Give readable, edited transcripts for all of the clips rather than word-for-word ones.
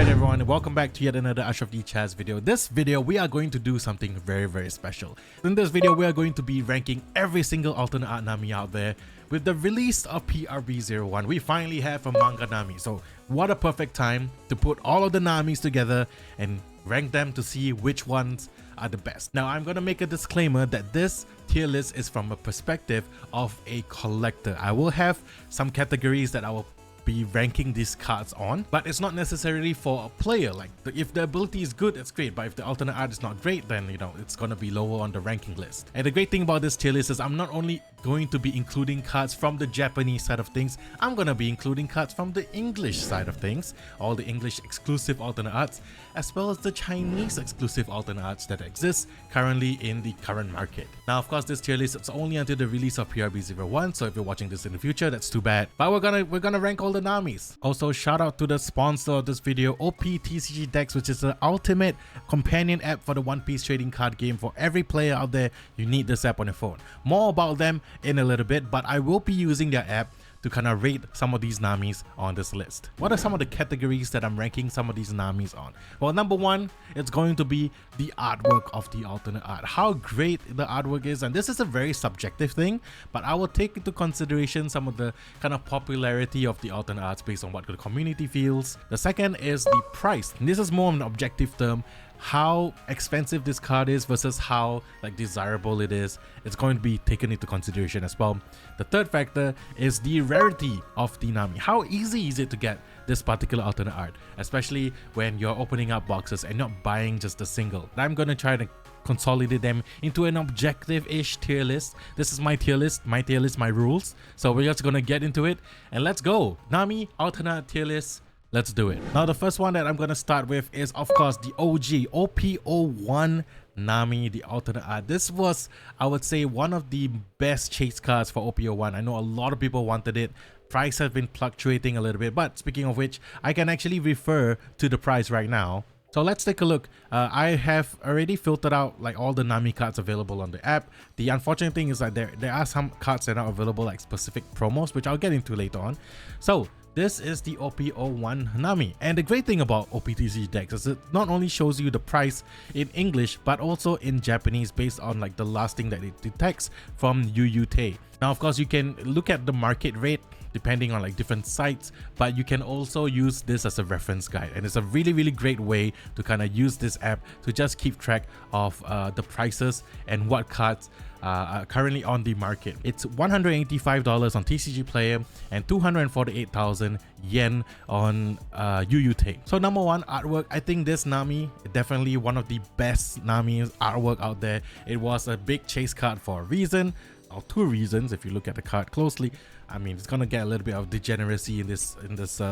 Alright everyone, welcome back to yet another Asyrafchazz video. This video we are going to do something very special. In this video we are going to be ranking every single alternate art Nami out there. With the release of PRB01, we finally have a Manga Nami. So what a perfect time to put all of the Namis together and rank them to see which ones are the best. Now I'm gonna make a disclaimer that this tier list is from a perspective of a collector. I will have some categories that I will be ranking these cards on, but it's not necessarily for a player. Like if the ability is good, it's great, but if the alternate art is not great, then you know it's gonna be lower on the ranking list. And the great thing about this tier list is I'm not only going to be including cards from the Japanese side of things, I'm gonna be including cards from the English side of things, all the English exclusive alternate arts, as well as the Chinese exclusive alternate arts that exist currently in the current market. Now of course this tier list is only until the release of PRB01, so if you're watching this in the future, that's too bad, but we're gonna rank all the Namis. Also shout out to the sponsor of this video, optcg decks, which is the ultimate companion app for the One Piece trading card game. For every player out there, you need this app on your phone. More about them in a little bit, but I will be using their app to kind of rate some of these Namis on this list. What are some of the categories that I'm ranking some of these Namis on? Well, number one, it's going to be the artwork of the alternate art. How great the artwork is, and this is a very subjective thing, but I will take into consideration some of the kind of popularity of the alternate arts based on what the community feels. The second is the price. And this is more of an objective term. How expensive this card is versus how desirable it is. It's going to be taken into consideration as well. The third factor is the rarity of the Nami. How easy is it to get this particular alternate art, especially when you're opening up boxes and not buying just a single. I'm going to try to consolidate them into an objective-ish tier list. This is my tier list, my rules. So we're just going to get into it and let's go. Nami alternate tier list. Let's do it. Now the first one that I'm going to start with is of course the OG OP01 Nami, the alternate art. This was, I would say, one of the best chase cards for OP01. I know a lot of people wanted it. Price has been fluctuating a little bit, but speaking of which, I can actually refer to the price right now. So let's take a look. I have already filtered out all the Nami cards available on the app. The unfortunate thing is that there are some cards that are available specific promos, which I'll get into later on. So this is the OP01 Nami, and the great thing about OPTC decks is it not only shows you the price in English but also in Japanese based on the last thing that it detects from UUT. Now of course you can look at the market rate depending on different sites, but you can also use this as a reference guide, and it's a really great way to kind of use this app to just keep track of the prices and what cards are currently on the market. It's $185 on TCG Player and 248,000 yen on UUT. So number one, artwork. I think this Nami definitely one of the best Nami artwork out there. It was a big chase card for a reason, or two reasons if you look at the card closely. I mean, it's gonna get a little bit of degeneracy in this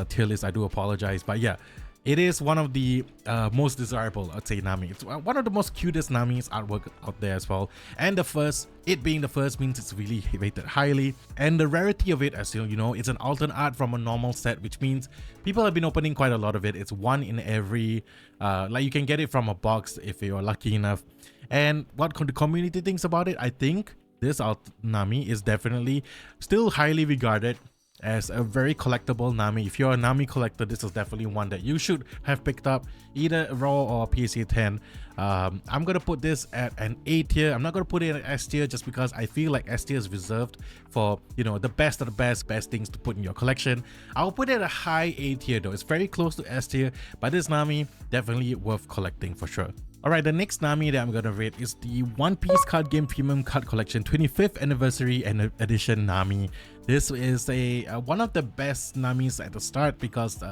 tier list. I do apologize, but yeah, it is one of the most desirable, I'd say, Nami. It's one of the most cutest Nami's artwork out there as well. And it being the first means it's really rated highly. And the rarity of it, as you know, it's an alternate art from a normal set, which means people have been opening quite a lot of it. It's one in every, you can get it from a box if you're lucky enough. And what the community thinks about it, I think this Nami is definitely still highly regarded as a very collectible Nami. If you're a Nami collector, this is definitely one that you should have picked up, either raw or PSA 10. I'm gonna put this at an A tier. I'm not gonna put it at S tier just because I feel like S tier is reserved for, you know, the best of the best things to put in your collection. I'll put it at a high A tier though. It's very close to S tier, but this Nami definitely worth collecting for sure. Alright, the next Nami that I'm gonna rate is the One Piece Card Game Premium Card Collection 25th Anniversary Edition Nami. This is one of the best Namis at the start because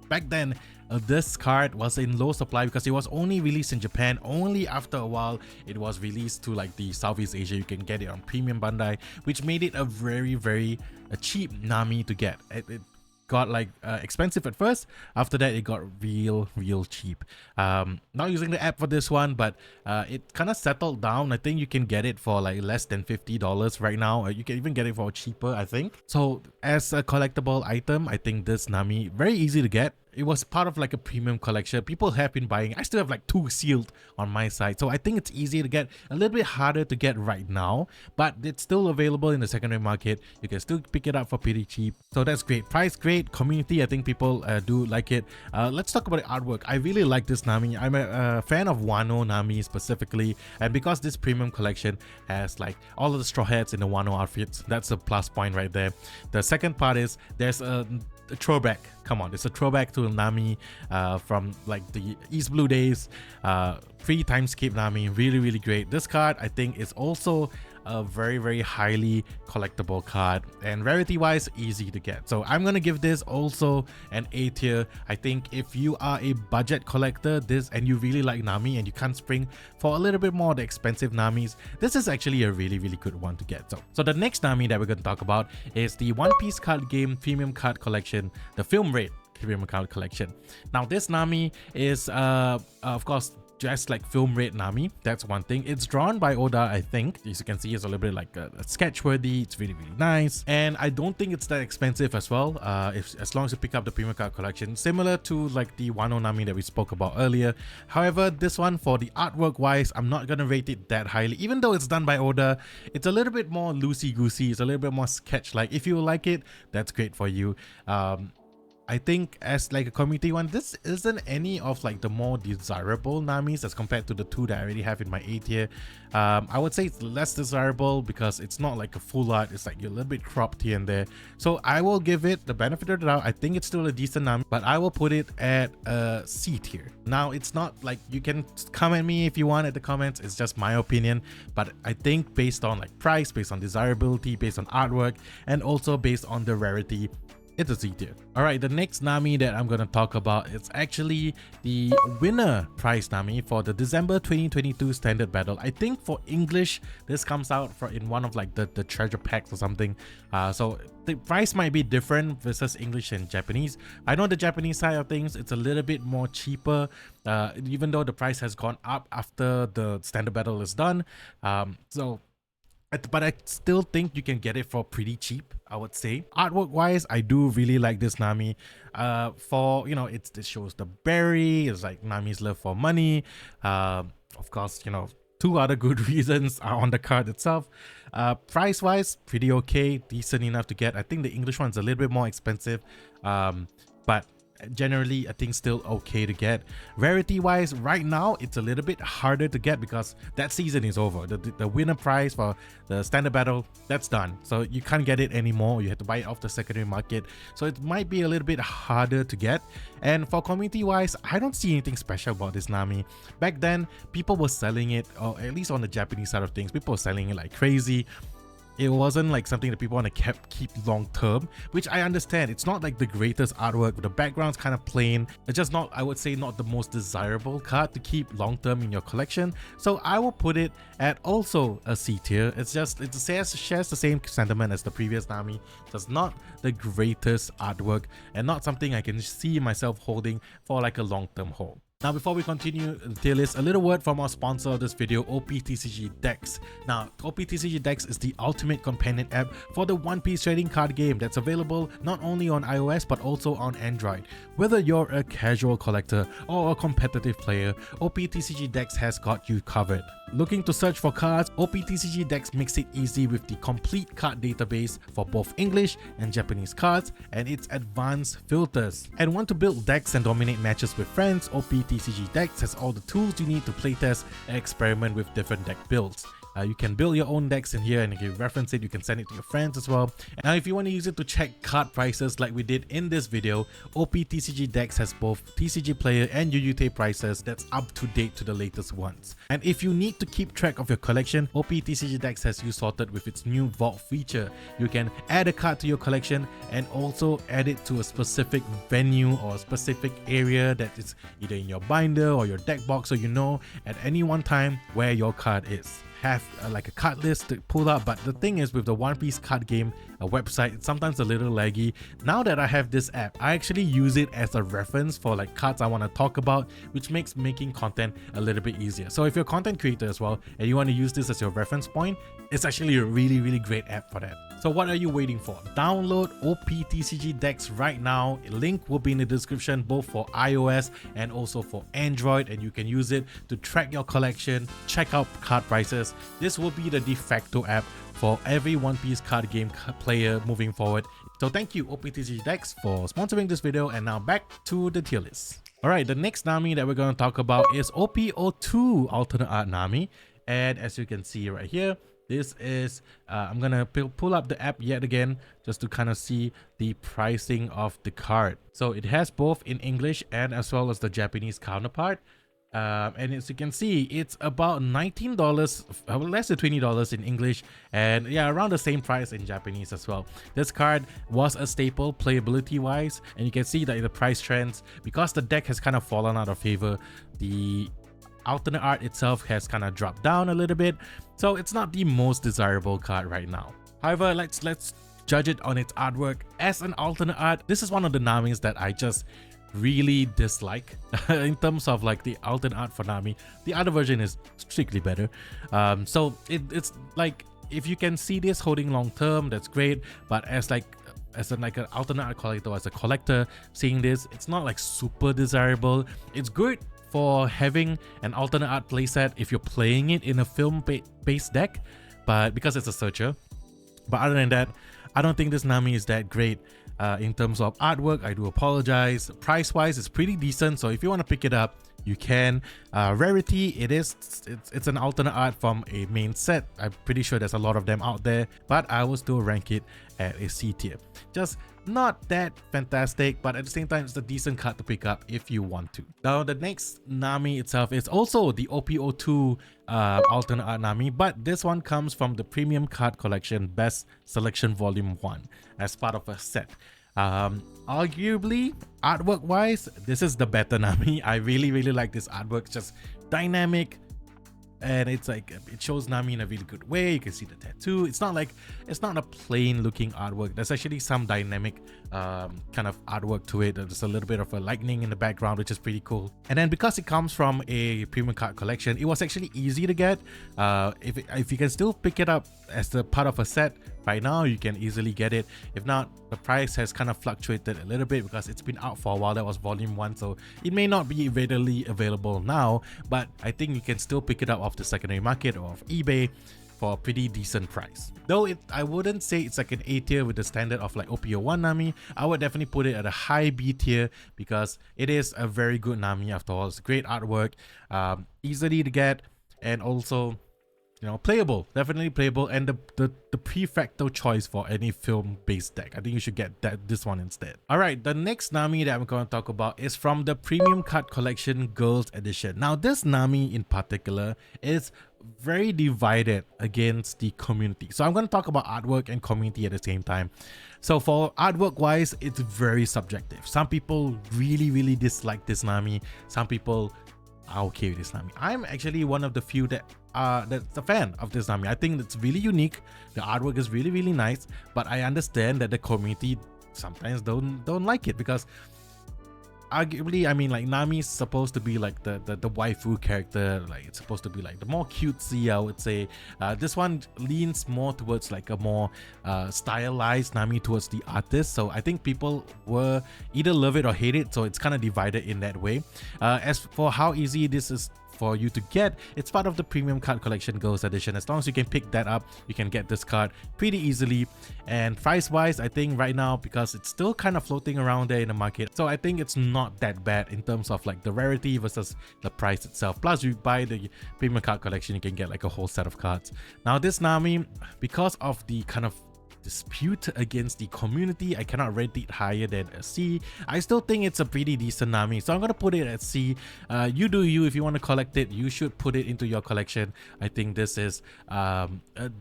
back then this card was in low supply because it was only released in Japan. Only after a while it was released to the Southeast Asia. You can get it on Premium Bandai, which made it a very cheap Nami to get. It got expensive at first. After that it got real cheap. Not using the app for this one, but it kind of settled down. I think you can get it for less than $50 right now. You can even get it for cheaper, I think. So as a collectible item, I think this Nami very easy to get. it was part of like a premium collection. People have been buying. I still have like 2 sealed on my side, so I think it's easy to get, a little bit harder to get right now, but it's still available in the secondary market. You can still pick it up for pretty cheap, so that's great. Price great, community, I think people do like it. Let's talk about the artwork. I really like this Nami. I'm a fan of Wano Nami specifically, and because this premium collection has like all of the straw hats in the Wano outfits, that's a plus point right there. The second part is there's a throwback. Come on, it's a throwback to Nami from like the East Blue days, pre-timescape Nami. Really great. This card I think is also a very highly collectible card, and rarity wise easy to get, so I'm gonna give this also an A tier. I think if you are a budget collector this and you really like Nami and you can't spring for a little bit more of the expensive Namis, this is actually a really good one to get. So the next Nami that we're going to talk about is the One Piece card game premium card collection, the film rate premium card collection. Now this Nami is of course just like film rate Nami. That's one thing. It's drawn by Oda, I think. As you can see, it's a little bit like a sketch worthy. It's really nice, and I don't think it's that expensive as well, as long as you pick up the premium card collection, similar to like the Wano Nami that we spoke about earlier. However, this one, for the artwork wise, I'm not gonna rate it that highly. Even though it's done by Oda, it's a little bit more loosey-goosey. It's a little bit more sketch like. If you like it, that's great for you. I think as like a community one, this isn't any of like the more desirable Namis as compared to the 2 that I already have in my A tier. I would say it's less desirable because it's not like a full art. It's like you're a little bit cropped here and there. So I will give it the benefit of the doubt. I think it's still a decent Nami, but I will put it at a C tier. Now it's not like, you can come at me if you want at the comments. It's just my opinion, but I think based on like price, based on desirability, based on artwork, and also based on the rarity, it's a C tier. Alright, the next Nami that I'm gonna talk about is actually the winner prize Nami for the December 2022 standard battle. I think for English, this comes out in one of like the treasure packs or something. So the price might be different versus English and Japanese. I know the Japanese side of things, it's a little bit more cheaper, even though the price has gone up after the standard battle is done. But I still think you can get it for pretty cheap, I would say. Artwork wise, I do really like this Nami. For, you know, it shows the berry, it's like Nami's love for money. Of course, you know, 2 other good reasons are on the card itself. Price wise, pretty okay, decent enough to get. I think the English one's a little bit more expensive, but generally I think still okay to get. Rarity wise, right now it's a little bit harder to get because that season is over. The winner prize for the standard battle, that's done, so you can't get it anymore. You have to buy it off the secondary market, so it might be a little bit harder to get. And for community wise, I don't see anything special about this Nami. Back then people were selling it, or at least on the Japanese side of things, people were selling it like crazy. It wasn't like something that people want to keep long term, which I understand. It's not like the greatest artwork, the background's kind of plain. It's just not, I would say, not the most desirable card to keep long term in your collection. So I will put it at also a C tier. It shares the same sentiment as the previous Nami. It's not the greatest artwork and not something I can see myself holding for like a long term hold. Now, before we continue the tier list, a little word from our sponsor of this video, optcg Decks. Now, optcg Decks is the ultimate companion app for the One Piece trading card game that's available not only on iOS but also on Android. Whether you're a casual collector or a competitive player, optcg Decks has got you covered. Looking to search for cards, optcg Decks makes it easy with the complete card database for both English and Japanese cards and its advanced filters. And want to build decks and dominate matches with friends, optcg Decks has all the tools you need to playtest and experiment with different deck builds. You can build your own decks in here, and if you reference it, you can send it to your friends as well. Now, if you want to use it to check card prices like we did in this video, optcg Decks has both TCG player and UUT prices that's up to date to the latest ones. And if you need to keep track of your collection, optcg Decks has you sorted with its new vault feature. You can add a card to your collection and also add it to a specific venue or a specific area that is either in your binder or your deck box, so you know at any one time where your card is. have like a card list to pull up, but the thing is with the One Piece card game website, it's sometimes a little laggy. Now that I have this app, I actually use it as a reference for like cards I want to talk about, which makes making content a little bit easier. So if you're a content creator as well and you want to use this as your reference point, it's actually a really great app for that. So what are you waiting for? Download optcg decks right now. A link will be in the description both for iOS and also for Android, and you can use it to track your collection, check out card prices. This will be the de facto app for every One Piece card game player moving forward. So thank you optcg decks for sponsoring this video, and now back to the tier list. Alright, the next Nami that we're going to talk about is OP02 alternate art Nami, and as you can see right here, this is I'm gonna pull up the app yet again just to kind of see the pricing of the card. So it has both in English and as well as the Japanese counterpart, and as you can see, it's about $19, less than $20 in English, and yeah, around the same price in Japanese as well. This card was a staple playability wise, and you can see that in the price trends, because the deck has kind of fallen out of favor, the alternate art itself has kind of dropped down a little bit, so it's not the most desirable card right now. However, let's judge it on its artwork. As an alternate art, this is one of the Namis that I just really dislike in terms of like the alternate art for Nami. The other version is strictly better, so it's like, if you can see this holding long term, that's great, but as an alternate art collector, as a collector seeing this, it's not like super desirable. It's good for having an alternate art playset if you're playing it in a film-based deck, but because it's a searcher. But other than that, I don't think this Nami is that great in terms of artwork. I do apologize. Price-wise, it's pretty decent, so if you want to pick it up, you can. Rarity, it's an alternate art from a main set. I'm pretty sure there's a lot of them out there, but I will still rank it at a C tier. Just not that fantastic, but at the same time, it's a decent card to pick up if you want to. Now, the next Nami itself is also the OP02 alternate art Nami, but this one comes from the Premium Card Collection Best Selection Volume 1 as part of a set. Arguably, artwork wise, this is the better Nami. I really like this artwork. It's just dynamic, and it's like, it shows Nami in a really good way. You can see the tattoo. It's not a plain looking artwork. There's actually some dynamic kind of artwork to it. There's a little bit of a lightning in the background, which is pretty cool. And then because it comes from a premium card collection, it was actually easy to get. If you can still pick it up as the part of a set right now, you can easily get it. If not, the price has kind of fluctuated a little bit because it's been out for a while. That was volume 1, so it may not be readily available now, but I think you can still pick it up off the secondary market or off eBay for a pretty decent price. Though I wouldn't say it's like an A tier with the standard of like OP01 Nami. I would definitely put it at a high B tier because it is a very good Nami after all. It's great artwork, easily to get, and also, you know, playable, definitely playable, and the prefacto choice for any film-based deck. I think you should get this one instead. Alright, the next Nami that I'm going to talk about is from the Premium Card Collection Girls Edition. Now, this Nami in particular is very divided against the community. So I'm going to talk about artwork and community at the same time. So for artwork wise, it's very subjective. Some people really dislike this Nami. Some people are okay with this Nami. I'm actually one of the few that's a fan of this Nami. I think it's really unique. The artwork is really nice, but I understand that the community sometimes don't like it because arguably, I mean, like, Nami is supposed to be like the waifu character. Like, it's supposed to be like the more cutesy, I would say. This one leans more towards like a more stylized Nami towards the artist. So I think people were either love it or hate it. So it's kind of divided in that way. As for how easy this is for you to get, it's part of the Premium Card Collection Girls Edition. As long as you can pick that up, you can get this card pretty easily. And price wise, I think right now, because it's still kind of floating around there in the market, so I think it's not that bad in terms of like the rarity versus the price itself. Plus, you buy the Premium Card Collection, you can get like a whole set of cards. Now this Nami, because of the kind of dispute against the community, I cannot rate it higher than a C. I still think it's a pretty decent Nami, so I'm gonna put it at C. You do you. If you want to collect it, you should put it into your collection. I think this is a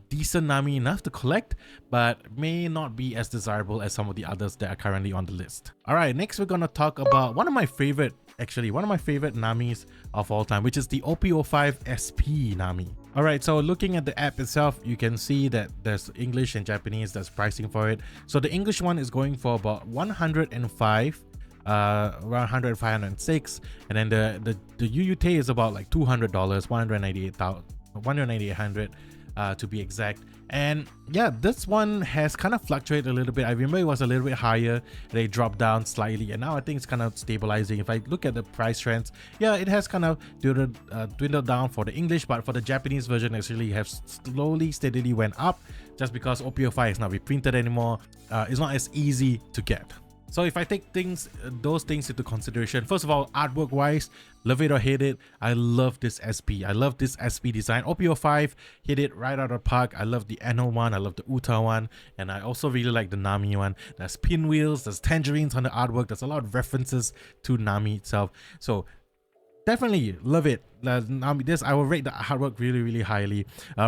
decent Nami enough to collect, but may not be as desirable as some of the others that are currently on the list. Alright, next we're gonna talk about one of my favorite actually one of my favorite Namis of all time, which is the OP05 SP Nami. Alright, so looking at the app itself, you can see that there's English and Japanese, there's pricing for it. So the English one is going for about 105, around 100, 506, and then the UUT is about like $200, 19800 to be exact. And yeah, this one has kind of fluctuated a little bit. I remember it was a little bit higher, they dropped down slightly, and now I think it's kind of stabilizing. If I look at the price trends, yeah, it has kind of dwindled down for the English, but for the Japanese version actually have slowly steadily went up, just because OP05 is not reprinted anymore. It's not as easy to get. So if I take those things into consideration, first of all, artwork wise, love it or hate it, I love this SP. I love this SP design. OP05 hit it right out of the park. I love the Anno one, I love the Uta one, and I also really like the Nami one. There's pinwheels, there's tangerines on the artwork, there's a lot of references to Nami itself. So definitely love it. This, I will rate the artwork really highly.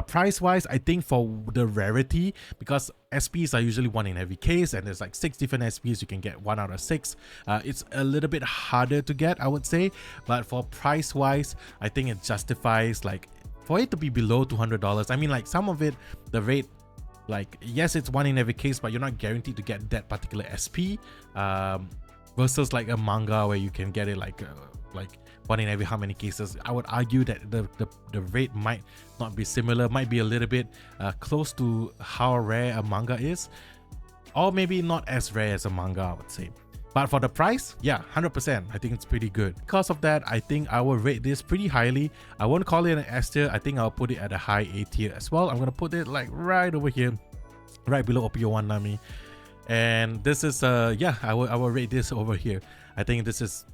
Price wise, I think for the rarity, because SPs are usually one in every case, and there's like 6 different SPs, you can get 1 out of 6. It's a little bit harder to get, I would say, but for price wise, I think it justifies, like, for it to be below $200. I mean, like, some of it, the rate, like, yes, it's one in every case, but you're not guaranteed to get that particular SP, versus like a manga where you can get it like one in every how many cases. I would argue that the rate might not be similar, might be a little bit close to how rare a manga is, or maybe not as rare as a manga, I would say. But for the price, yeah, 100%, I think it's pretty good. Because of that, I think I will rate this pretty highly. I won't call it an S tier, I think I'll put it at a high A tier as well. I'm gonna put it like right over here, right below OP01 Nami. And this is yeah, I will rate this over here. I think this is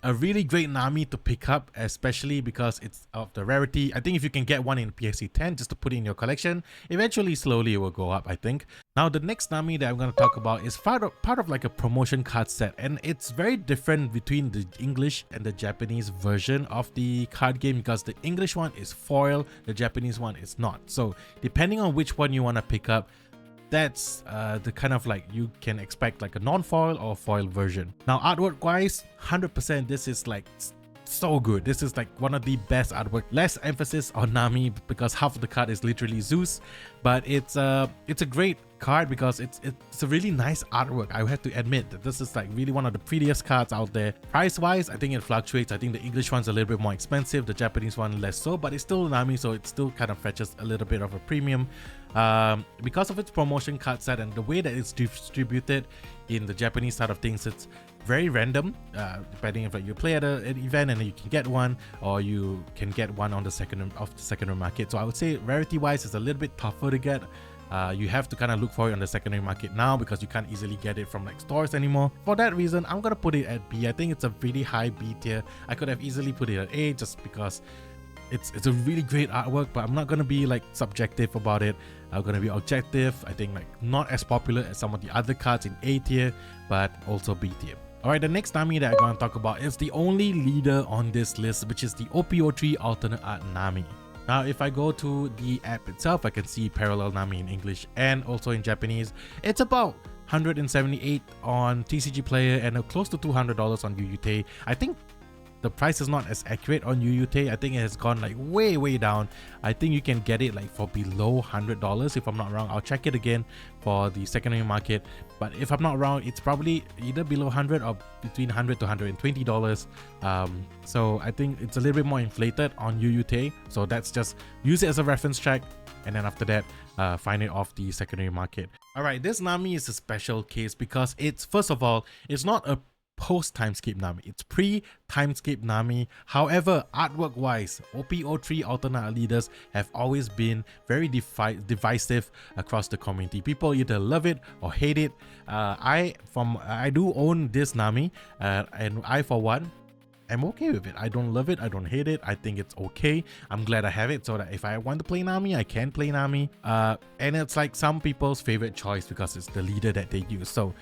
a really great Nami to pick up, especially because it's of the rarity. I think if you can get one in PSC 10 just to put it in your collection, eventually slowly it will go up, I think. Now the next Nami that I'm going to talk about is part of like a promotion card set, and it's very different between the English and the Japanese version of the card game, because the English one is foil, the Japanese one is not. So depending on which one you want to pick up, that's the kind of like you can expect like a non-foil or foil version. Now artwork wise, 100%, this is like so good. This is like one of the best artwork. Less emphasis on Nami because half of the card is literally Zeus, but it's a great card because it's a really nice artwork. I have to admit that this is like really one of the prettiest cards out there. Price wise, I think it fluctuates. I think the English one's a little bit more expensive, the Japanese one less so, but it's still Nami, so it still kind of fetches a little bit of a premium. Because of its promotion card set and the way that it's distributed in the Japanese side of things, it's very random, depending if you play at an event and you can get one, or you can get one on the secondary market. So I would say rarity wise it's a little bit tougher to get. You have to kind of look for it on the secondary market now because you can't easily get it from like stores anymore. For that reason, I'm gonna put it at B. I think it's a pretty high B tier. I could have easily put it at A just because it's a really great artwork, but I'm not gonna be like subjective about it. I'm gonna be objective. I think like not as popular as some of the other cards in A tier, but also B tier. Alright, the next Nami that I'm gonna talk about is the only leader on this list, which is the OP03 Alternate Art Nami. Now, if I go to the app itself, I can see Parallel Nami in English and also in Japanese. It's about 178 on TCG Player and close to $200 on UUT. I think the price is not as accurate on UUT. I think it has gone like way down. I think you can get it like for below $100 if I'm not wrong. I'll check it again for the secondary market, but if I'm not wrong, it's probably either below 100 or between $100 to $120. So I think it's a little bit more inflated on UUT, so that's just use it as a reference track, and then after that find it off the secondary market. Alright, this Nami is a special case because it's, first of all, it's not a post-timeskip Nami, it's pre-timeskip Nami. However, artwork wise, OP03 alternate leaders have always been very divisive across the community. People either love it or hate it. I do own this Nami, and I for one I'm okay with it. I don't love it, I don't hate it, I think it's okay. I'm glad I have it so that if I want to play Nami, I can play Nami. And it's like some people's favorite choice because it's the leader that they use. So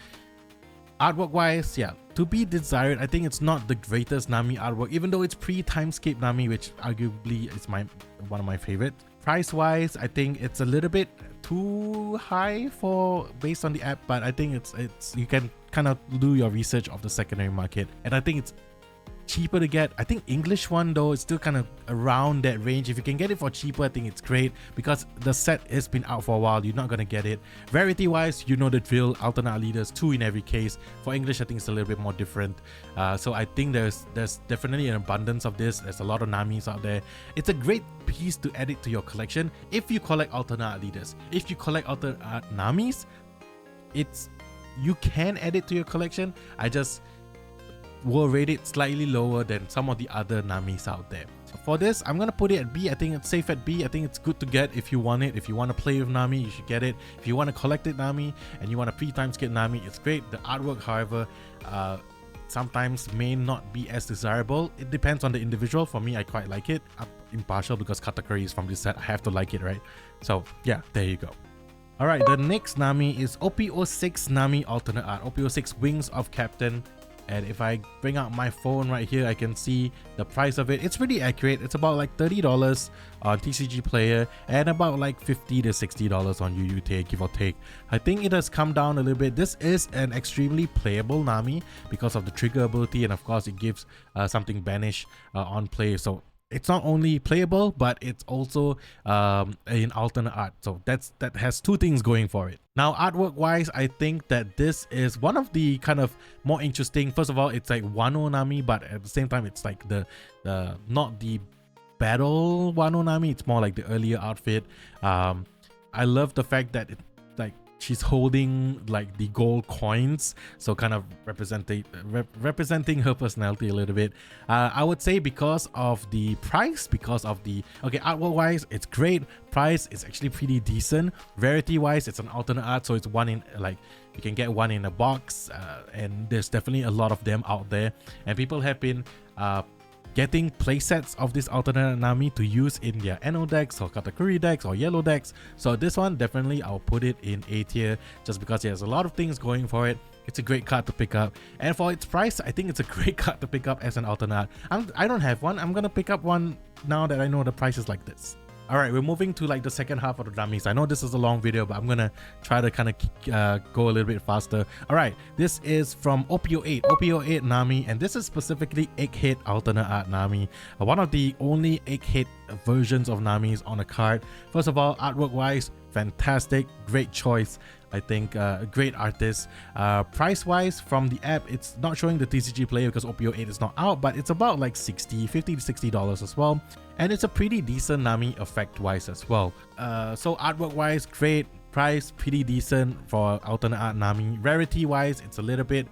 artwork wise, yeah, to be desired. I think it's not the greatest Nami artwork, even though it's pre-timeskip Nami, which arguably is one of my favorite. Price wise, I think it's a little bit too high for based on the app, but I think it's you can kind of do your research of the secondary market, and I think it's cheaper to get. I think English one though is still kind of around that range. If you can get it for cheaper, I think it's great because the set has been out for a while. You're not gonna get it. Rarity wise, you know the drill. Alternate leaders, 2 in every case. For English, I think it's a little bit more different. So I think there's definitely an abundance of this. There's a lot of Namis out there. It's a great piece to add it to your collection if you collect alternate leaders. If you collect alternate Namis, you can add it to your collection. I just will rate it slightly lower than some of the other Namis out there. So for this, I'm gonna put it at B. I think it's safe at B. I think it's good to get if you want it. If you want to play with Nami, you should get it. If you want to collect it Nami and you want to pre-time skip Nami, it's great. The artwork, however, sometimes may not be as desirable. It depends on the individual. For me, I quite like it. I'm impartial because Katakuri is from this set. I have to like it, right? So yeah, there you go. Alright, the next Nami is OP06 Nami Alternate Art. OP06 Wings of Captain. And if I bring out my phone right here, I can see the price of it. It's pretty accurate. It's about like $30 on TCG Player and about like $50 to $60 on UUT, give or take. I think it has come down a little bit. This is an extremely playable Nami because of the trigger ability, and of course it gives something banish on play. So it's not only playable, but it's also an alternate art. So that has 2 things going for it. Now, artwork wise, I think that this is one of the kind of more interesting. First of all, it's like Wano Nami, but at the same time, it's like the not the battle Wano Nami. It's more like the earlier outfit. I love the fact that she's holding like the gold coins, so kind of representing her personality a little bit. I would say because of the price, artwork wise, it's great. Price is actually pretty decent. Rarity wise, it's an alternate art, so it's one in you can get one in a box, and there's definitely a lot of them out there, and people have been getting playsets of this alternate Nami to use in their NO decks or Katakuri decks or yellow decks. So this one, definitely I'll put it in A tier just because it has a lot of things going for it. It's a great card to pick up, and for its price, I think it's a great card to pick up as an alternate. I don't have one. I'm gonna pick up one now that I know the price is like this. Alright, we're moving to like the second half of the Namis. I know this is a long video, but I'm gonna try to kind of go a little bit faster. Alright, this is from OP08 Nami, and this is specifically Egghead Alternate Art Nami. One of the only Egghead versions of Namis on a card. First of all, artwork wise, fantastic, great choice. I think a great artist. Price wise, from the app, it's not showing the TCG Player because OP08 is not out, but it's about like $50 to $60 as well. And it's a pretty decent Nami effect wise as well. So artwork wise, great. Price pretty decent for alternate art Nami. Rarity wise, it's a little bit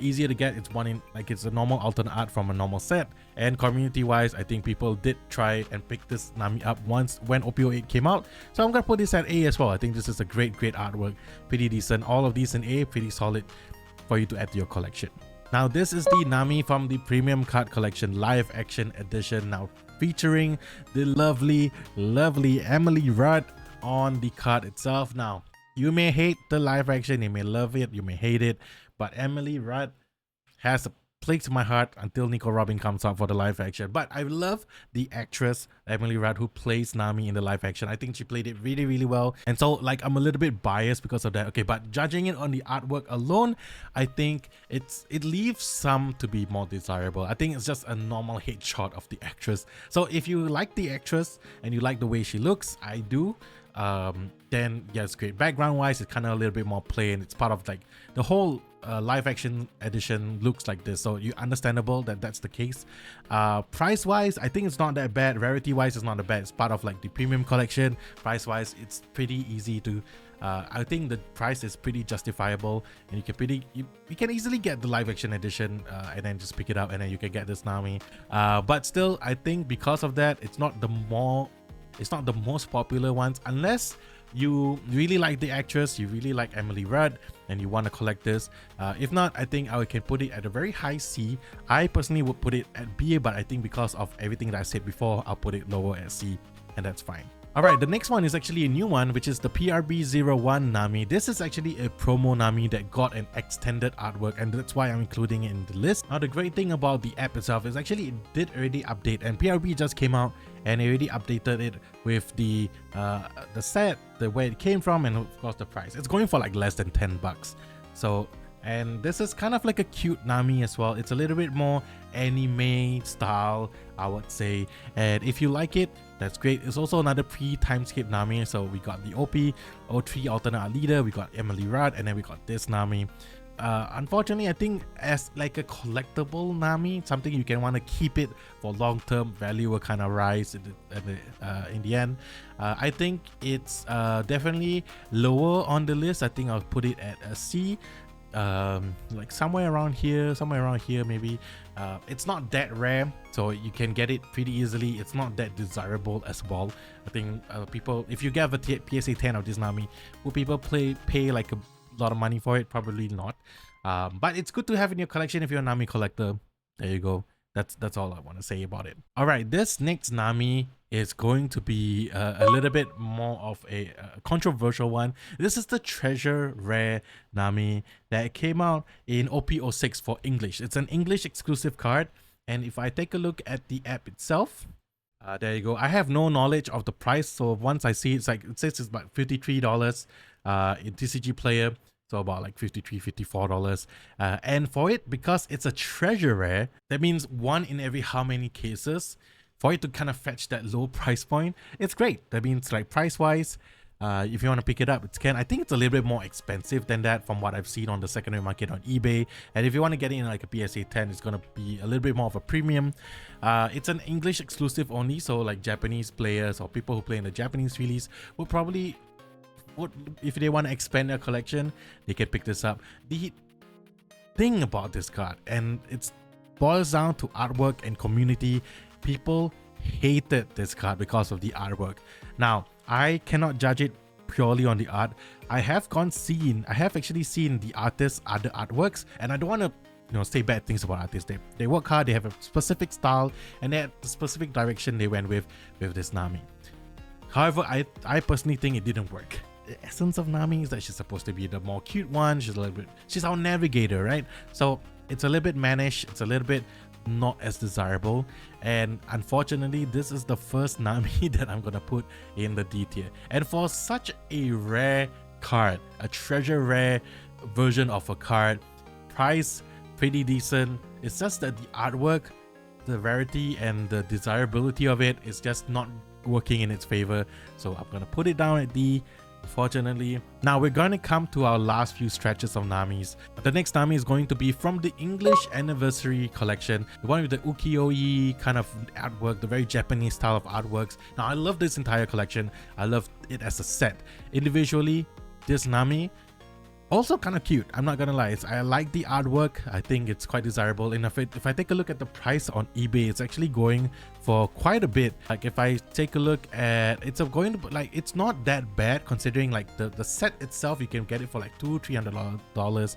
easier to get. It's one in it's a normal alternate art from a normal set. And community wise, I think people did try and pick this Nami up once when OP08 came out. So I'm gonna put this at A as well. I think this is a great artwork, pretty decent. All of these in A, pretty solid for you to add to your collection. Now this is the Nami from the Premium Card Collection Live Action Edition, now featuring the lovely Emily Rudd on the card itself. Now, you may hate the live action, you may love it, you may hate it, but Emily Rudd has a place in my heart until Nico Robin comes out for the live action. But I love the actress Emily Rudd who plays Nami in the live action. I think she played it really well, and so like I'm a little bit biased because of that. Okay, but judging it on the artwork alone, I think it leaves some to be more desirable. I think it's just a normal headshot of the actress. So if you like the actress and you like the way she looks, I do, then yeah, it's great. Background wise, it's kind of a little bit more plain. It's part of like the whole live action edition looks like this, so you understandable that that's the case. Price wise, I think it's not that bad. Rarity wise, it's not that bad. It's part of like the premium collection. Price wise, it's pretty easy to I think the price is pretty justifiable, and you can easily get the live action edition and then just pick it up, and then you can get this Nami. But still, I think because of that, it's not the most popular ones, unless you really like the actress, you really like Emily Rudd, and you want to collect this. If not, I think I can put it at a very high C. I personally would put it at B, but I think because of everything that I said before, I'll put it lower at C, and that's fine. Alright, the next one is actually a new one, which is the PRB01 Nami. This is actually a promo Nami that got an extended artwork, and that's why I'm including it in the list. Now, the great thing about the app itself is actually it did already update, and PRB just came out and it already updated it with the set, where it came from, and of course the price. It's going for like less than $10. So And this is kind of like a cute Nami as well. It's a little bit more anime style, I would say. And if you like it, that's great. It's also another pre-timeskip Nami. So we got the OP03 alternate art leader, we got Emily Rudd, and then we got this Nami. Unfortunately, I think as like a collectible Nami, something you can want to keep it for long-term, value will kind of rise in the end. I think it's definitely lower on the list. I think I'll put it at a C, like somewhere around here maybe. It's not that rare, so you can get it pretty easily. It's not that desirable as well. I think people, if you get a PSA 10 of this Nami, will people pay like a lot of money for it? Probably not, but it's good to have in your collection if you're a Nami collector. There you go. That's all I want to say about it. All right, this next Nami is going to be a little bit more of a controversial one. This is the treasure rare Nami that came out in OP06 for English. It's an English exclusive card, and if I take a look at the app itself, there you go. I have no knowledge of the price, so once I see it says it's about $53 in TCG player, so about like $54. And for it, because it's a treasure rare, that means one in every how many cases, for it to kind of fetch that low price point, it's great. That means like price wise, if you want to pick it up, it can. I think it's a little bit more expensive than that from what I've seen on the secondary market on eBay. And if you want to get it in like a PSA 10, it's going to be a little bit more of a premium. It's an English exclusive only, so like Japanese players or people who play in the Japanese release will probably, if they want to expand their collection, they can pick this up. The thing about this card, and it boils down to artwork and community, people hated this card because of the artwork. Now, I cannot judge it purely on the art. I have actually seen the artist's other artworks, and I don't want to say bad things about artists. They work hard, they have a specific style, and they have the specific direction they went with this Nami. However, I personally think it didn't work. The essence of Nami is that she's supposed to be the more cute one. She's our navigator, right? So it's a little bit mannish, it's a little bit not as desirable, and unfortunately this is the first Nami that I'm gonna put in the D tier. And for such a rare card, a treasure rare version of a card, price pretty decent. It's just that the artwork, the rarity and the desirability of it is just not working in its favor, so I'm gonna put it down at D, unfortunately. Now we're going to come to our last few stretches of Namis. The next Nami is going to be from the English Anniversary Collection, the one with the ukiyo-e kind of artwork, the very Japanese style of artworks. Now I love this entire collection. I love it as a set. Individually, this Nami, also kind of cute, I'm not gonna lie. I like the artwork. I think it's quite desirable. And if I take a look at the price on eBay, it's actually going for quite a bit. Like if I take a look at, it's not that bad considering like the set itself, you can get it for like $200-300.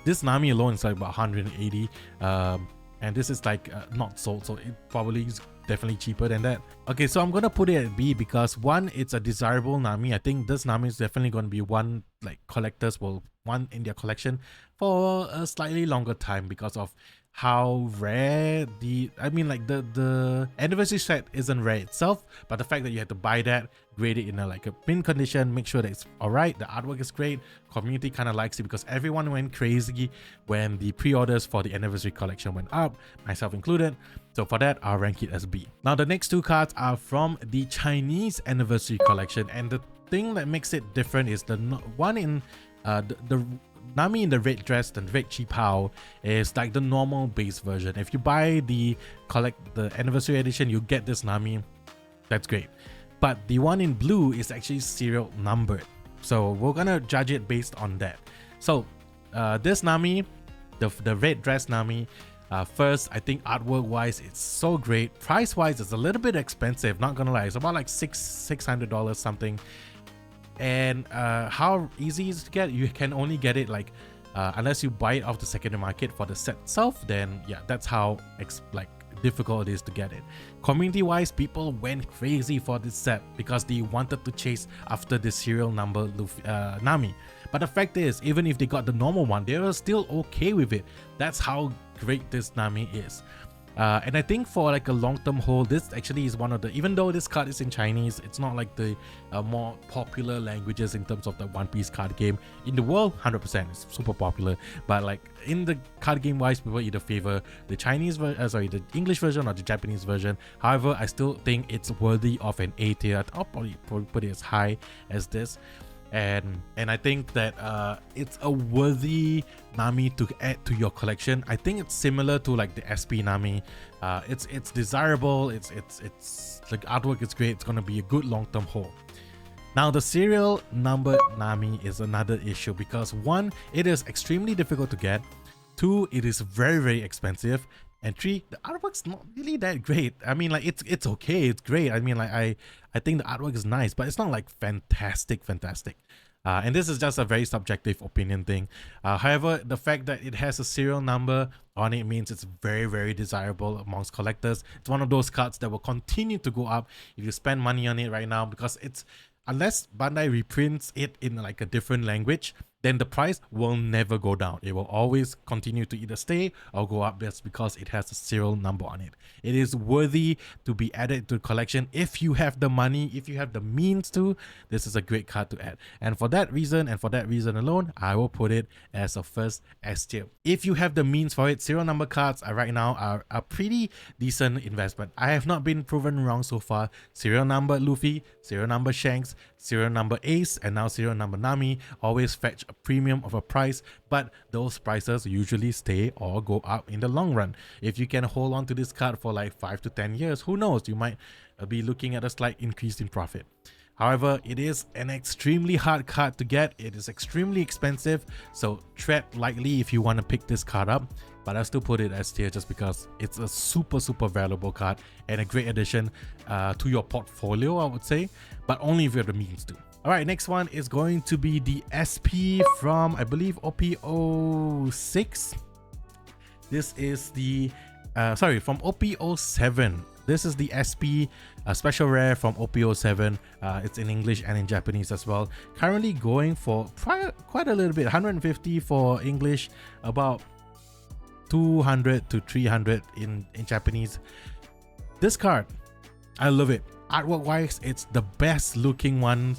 This Nami alone is like about 180, and this is like not sold, so it probably is definitely cheaper than that. Okay, so I'm gonna put it at B because one, it's a desirable Nami. I think this Nami is definitely going to be one like collectors will want in their collection for a slightly longer time because of how rare the anniversary set isn't rare itself, but the fact that you have to buy that, grade it in a mint condition, make sure that it's alright, the artwork is great, community kind of likes it because everyone went crazy when the pre-orders for the anniversary collection went up, myself included. So for that, I'll rank it as B. Now the next two cards are from the Chinese anniversary collection, and the thing that makes it different is the one in the Nami in the red dress, the red chi pao, is like the normal base version. If you buy the anniversary edition, you get this Nami. That's great. But the one in blue is actually serial numbered. So we're gonna judge it based on that. So this Nami, the red dress Nami, first, I think artwork wise it's so great. Price wise it's a little bit expensive, not gonna lie. It's about like $600 something. And how easy is it to get? You can only get it like unless you buy it off the secondary market for the set itself, then yeah, that's how difficult it is to get it. Community wise, people went crazy for this set because they wanted to chase after the serial number Nami. But the fact is, even if they got the normal one, they were still okay with it. That's how great this Nami is. And I think for like a long-term hold, this actually is one of the, even though this card is in Chinese, it's not like the more popular languages in terms of the One Piece card game in the world. 100% it's super popular, but like in the card game wise, people either favor the the English version or the Japanese version. However, I still think it's worthy of an A tier. I'll probably put it as high as this. And I think that it's a worthy Nami to add to your collection. I think it's similar to like the SP Nami. It's desirable. It's like artwork is great. It's gonna be a good long-term hold. Now the serial number Nami is another issue because 1, it is extremely difficult to get. 2, it is very expensive. And 3, the artwork's not really that great. I mean, like it's okay, it's great. I mean, like I think the artwork is nice, but it's not like fantastic. And this is just a very subjective opinion thing. However, the fact that it has a serial number on it means it's very desirable amongst collectors. It's one of those cards that will continue to go up if you spend money on it right now, because it's, unless Bandai reprints it in like a different language, then the price will never go down. It will always continue to either stay or go up just because it has a serial number on it. It is worthy to be added to the collection if you have the money, if you have the means to. This is a great card to add. And for that reason, and for that reason alone, I will put it as a first S tier. If you have the means for it, serial number cards right now are a pretty decent investment. I have not been proven wrong so far. Serial number Luffy, serial number Shanks, serial number Ace, and now serial number Nami always fetch a premium of a price, but those prices usually stay or go up in the long run. If you can hold on to this card for like 5 to 10 years, who knows, you might be looking at a slight increase in profit. However, it is an extremely hard card to get. It is extremely expensive, so tread lightly if you want to pick this card up. But I still put it as tier just because it's a super valuable card and a great addition to your portfolio, I would say, but only if you have the means to. Alright, next one is going to be the SP from, I believe, OP06. This is the, from OP07. This is the SP special rare from OP07. It's in English and in Japanese as well. Currently going for quite a little bit, 150 for English, about 200 to 300 in Japanese. This card, I love it. Artwork wise, it's the best looking one.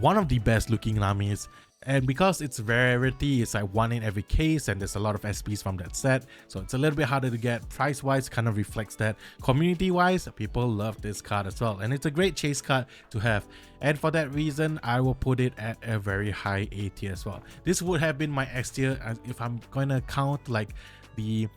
One of the best looking Namis, and because it's rarity, it's like one in every case, and there's a lot of SPs from that set, so it's a little bit harder to get. Price wise kind of reflects that. Community wise, people love this card as well, and it's a great chase card to have, and for that reason I will put it at a very high A tier as well. This would have been my S tier if I'm going to count like the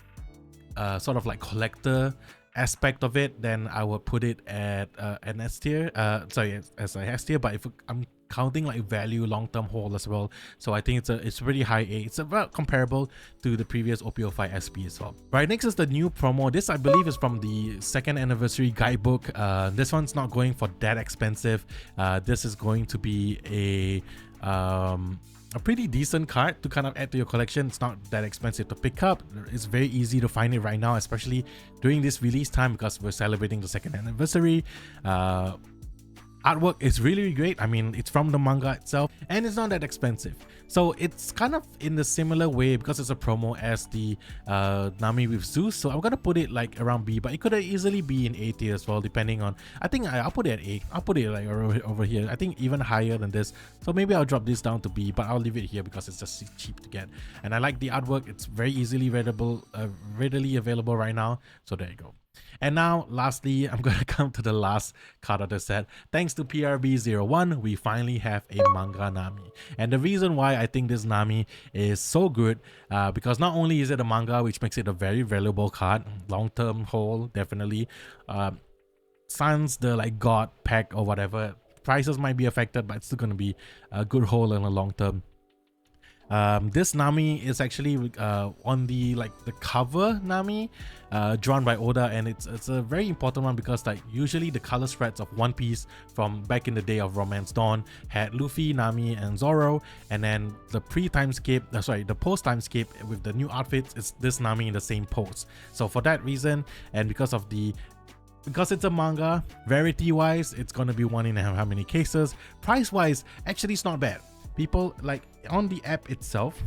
sort of like collector aspect of it, then I will put it at an S tier, as a S tier. But if I'm counting like value long-term hold as well, so I think it's pretty high A. It's about comparable to the previous OP05 SP as well. Right, next is the new promo. This I believe is from the 2nd anniversary guidebook. This one's not going for that expensive. This is going to be a pretty decent card to kind of add to your collection. It's not that expensive to pick up. It's very easy to find it right now, especially during this release time because we're celebrating the 2nd anniversary. Artwork is really great. I mean, it's from the manga itself, and it's not that expensive. So it's kind of in the similar way because it's a promo as the Nami with Zeus. So I'm gonna put it like around B, but it could easily be in A tier as well, depending on. I think I'll put it at A. I'll put it like over here. I think even higher than this. So maybe I'll drop this down to B, but I'll leave it here because it's just cheap to get. And I like the artwork. It's very easily readily available right now. So there you go. And now, lastly, I'm gonna come to the last card of the set. Thanks to PRB01, we finally have a Manga Nami. And the reason why I think this Nami is so good, because not only is it a manga, which makes it a very valuable card, long-term hold, definitely. Sans the like God pack or whatever, prices might be affected, but it's still gonna be a good hold in the long term. This Nami is actually on the cover Nami, drawn by Oda, and it's a very important one because like usually the color spreads of One Piece from back in the day of Romance Dawn had Luffy, Nami, and Zoro, and then the the post time skip with the new outfits is this Nami in the same pose. So for that reason, and because it's a manga, rarity wise, it's gonna be one in how many cases. Price wise, actually it's not bad. People like on the app itself,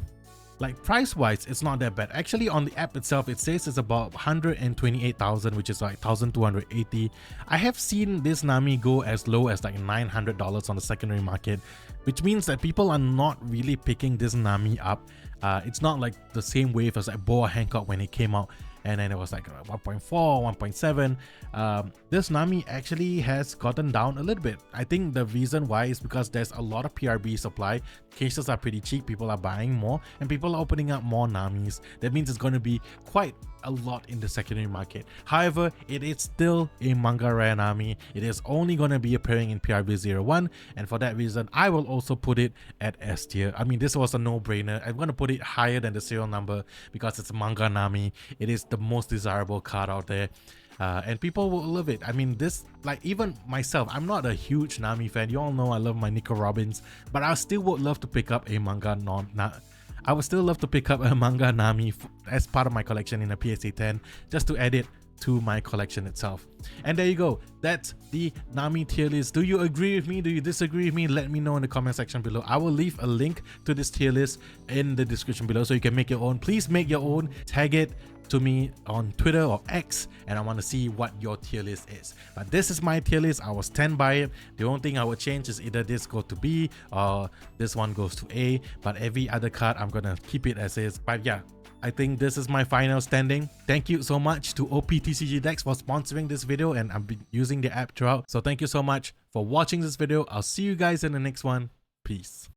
Like price wise, it's not that bad. Actually on the app itself, it says it's about 128,000, which is like 1,280. I have seen this Nami go as low as like $900 on the secondary market, which means that people are not really picking this Nami up. It's not like the same wave as like Boa Hancock when it came out, and then it was like 1.4, 1.7. This Nami actually has gotten down a little bit. I think the reason why is because there's a lot of PRB supply. Cases are pretty cheap, people are buying more, and people are opening up more Namis. That means it's going to be quite a lot in the secondary market. However, it is still a manga rare Nami. It is only going to be appearing in PRB 01, and for that reason I will also put it at S tier. I mean, this was a no-brainer. I'm going to put it higher than the serial number because it's Manga Nami. It is the most desirable card out there. And people will love it. I mean, this, like, even myself, I'm not a huge Nami fan. You all know I love my Nico Robins, but I still would love to pick up a manga I would still love to pick up a Manga Nami as part of my collection in a PSA 10, just to add it to my collection itself. And there you go. That's the Nami tier list. Do you agree with me? Do you disagree with me? Let me know in the comment section below. I will leave a link to this tier list in the description below so you can make your own. Please make your own. Tag it to me on Twitter or X, and I want to see what your tier list is. But this is my tier list. I will stand by it. The only thing I would change is either this goes to B or this one goes to A, but every other card I'm gonna keep it as is. But yeah, I think this is my final standing. Thank you so much to OPTCG Decks for sponsoring this video, and I've been using the app throughout. So thank you so much for watching this video. I'll see you guys in the next one. Peace.